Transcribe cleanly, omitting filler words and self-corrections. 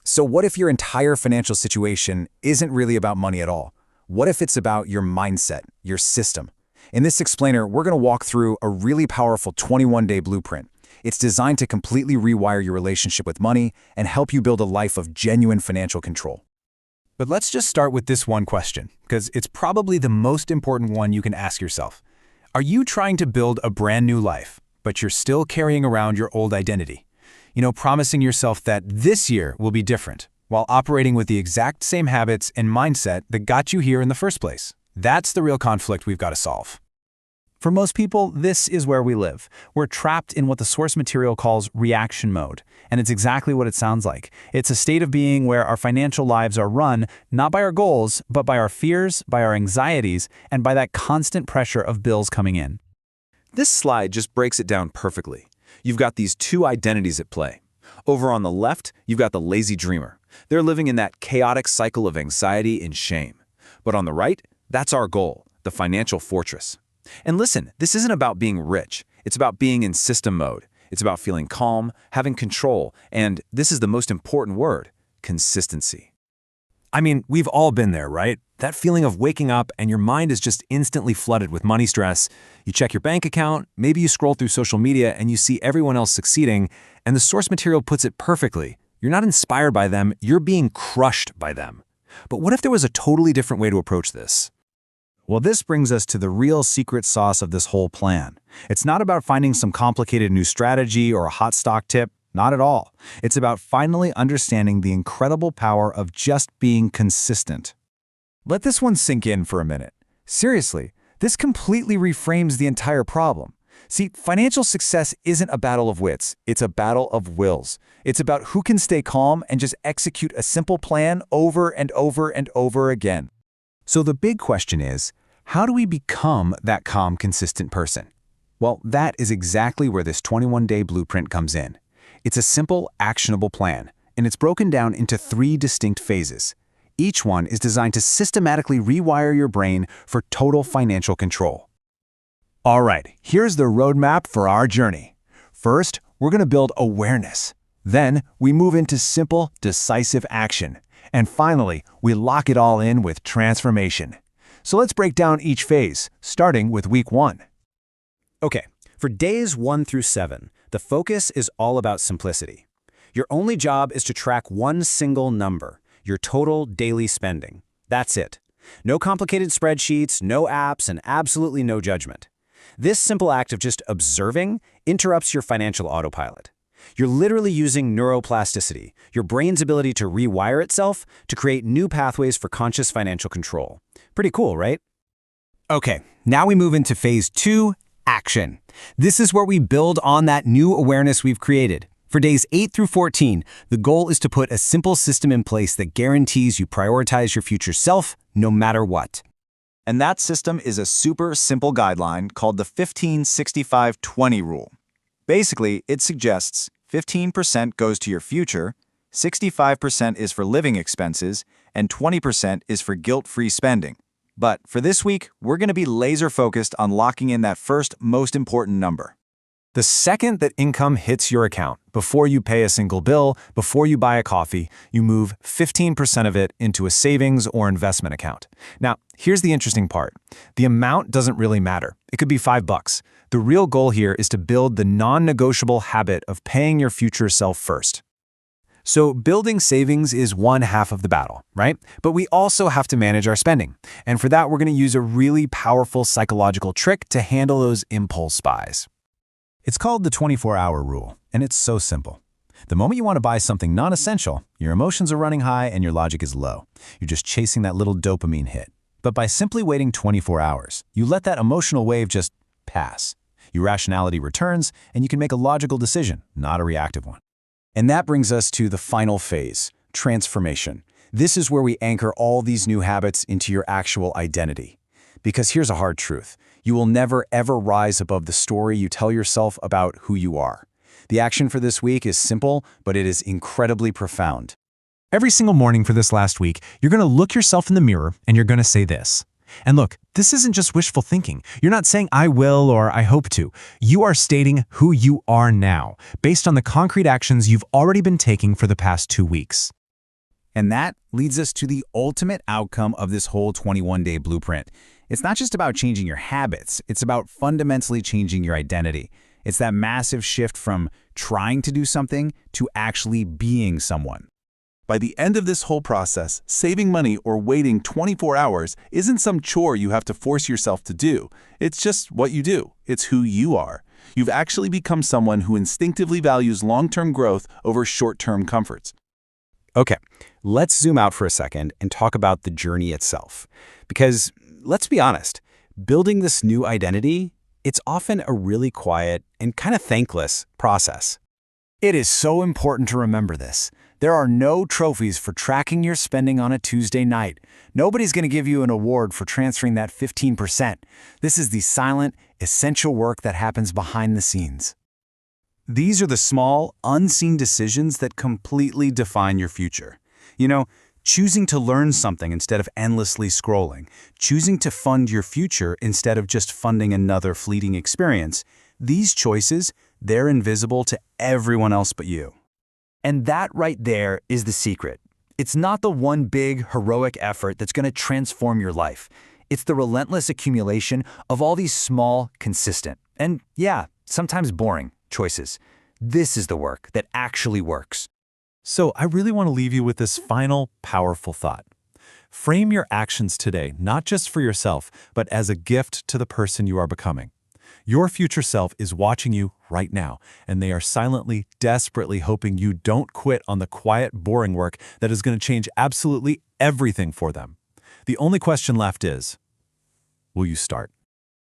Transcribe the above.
So what if your entire financial situation isn't really about money at all? What if it's about your mindset, your system? In this explainer, we're going to walk through a really powerful 21-day blueprint. It's designed to completely rewire your relationship with money and help you build a life of genuine financial control. But let's just start with this one question, because it's probably the most important one you can ask yourself. Are you trying to build a brand new life, but you're still carrying around your old identity? Promising yourself that this year will be different, while operating with the exact same habits and mindset that got you here in the first place. That's the real conflict we've got to solve. For most people, this is where we live. We're trapped in what the source material calls reaction mode, and it's exactly what it sounds like. It's a state of being where our financial lives are run not by our goals, but by our fears, by our anxieties, and by that constant pressure of bills coming in. This slide just breaks it down perfectly. You've got these two identities at play. Over on the left, you've got the lazy dreamer. They're living in that chaotic cycle of anxiety and shame. But on the right, that's our goal, the financial fortress. And listen, this isn't about being rich. It's about being in system mode. It's about feeling calm, having control, and this is the most important word, consistency. I mean, we've all been there, right? That feeling of waking up and your mind is just instantly flooded with money stress. You check your bank account, maybe you scroll through social media and you see everyone else succeeding, and the source material puts it perfectly. You're not inspired by them, you're being crushed by them. But what if there was a totally different way to approach this? Well, this brings us to the real secret sauce of this whole plan. It's not about finding some complicated new strategy or a hot stock tip. Not at all. It's about finally understanding the incredible power of just being consistent. Let this one sink in for a minute. Seriously, this completely reframes the entire problem. See, financial success isn't a battle of wits, it's a battle of wills. It's about who can stay calm and just execute a simple plan over and over and over again. So the big question is, how do we become that calm, consistent person? Well, that is exactly where this 21-day blueprint comes in. It's a simple, actionable plan, and it's broken down into 3 distinct phases. Each one is designed to systematically rewire your brain for total financial control. All right, here's the roadmap for our journey. First, we're going to build awareness. Then, we move into simple, decisive action. And finally, we lock it all in with transformation. So let's break down each phase, starting with week 1. Okay, for days 1 through 7, the focus is all about simplicity. Your only job is to track one single number, your total daily spending. That's it. No complicated spreadsheets, no apps, and absolutely no judgment. This simple act of just observing interrupts your financial autopilot. You're literally using neuroplasticity, your brain's ability to rewire itself to create new pathways for conscious financial control. Pretty cool, right? Okay, now we move into phase 2, action. This is where we build on that new awareness we've created. For days 8 through 14, the goal is to put a simple system in place that guarantees you prioritize your future self no matter what. And that system is a super simple guideline called the 15-65-20 rule. Basically, it suggests 15% goes to your future, 65% is for living expenses, and 20% is for guilt-free spending. But for this week, we're going to be laser-focused on locking in that first, most important number. The second that income hits your account, before you pay a single bill, before you buy a coffee, you move 15% of it into a savings or investment account. Now, here's the interesting part. The amount doesn't really matter. It could be $5. The real goal here is to build the non-negotiable habit of paying your future self first. So building savings is one half of the battle, right? But we also have to manage our spending. And for that, we're going to use a really powerful psychological trick to handle those impulse buys. It's called the 24-hour rule, and it's so simple. The moment you want to buy something non-essential, your emotions are running high and your logic is low. You're just chasing that little dopamine hit. But by simply waiting 24 hours, you let that emotional wave just pass. Your rationality returns, and you can make a logical decision, not a reactive one. And that brings us to the final phase, transformation. This is where we anchor all these new habits into your actual identity. Because here's a hard truth. You will never, ever rise above the story you tell yourself about who you are. The action for this week is simple, but it is incredibly profound. Every single morning for this last week, you're going to look yourself in the mirror and you're going to say this. And look, this isn't just wishful thinking. You're not saying I will or I hope to. You are stating who you are now, based on the concrete actions you've already been taking for the past 2 weeks. And that leads us to the ultimate outcome of this whole 21-day blueprint. It's not just about changing your habits, it's about fundamentally changing your identity. It's that massive shift from trying to do something to actually being someone. By the end of this whole process, saving money or waiting 24 hours isn't some chore you have to force yourself to do. It's just what you do. It's who you are. You've actually become someone who instinctively values long-term growth over short-term comforts. Okay, let's zoom out for a second and talk about the journey itself. Because, let's be honest, building this new identity, it's often a really quiet and kind of thankless process. It is so important to remember this. There are no trophies for tracking your spending on a Tuesday night. Nobody's going to give you an award for transferring that 15%. This is the silent, essential work that happens behind the scenes. These are the small, unseen decisions that completely define your future. You know, choosing to learn something instead of endlessly scrolling, choosing to fund your future instead of just funding another fleeting experience. These choices, they're invisible to everyone else but you. And that right there is the secret. It's not the one big, heroic effort that's going to transform your life. It's the relentless accumulation of all these small, consistent, and yeah, sometimes boring choices. This is the work that actually works. So I really want to leave you with this final, powerful thought. Frame your actions today, not just for yourself, but as a gift to the person you are becoming. Your future self is watching you right now, and they are silently, desperately hoping you don't quit on the quiet, boring work that is going to change absolutely everything for them. The only question left is, will you start?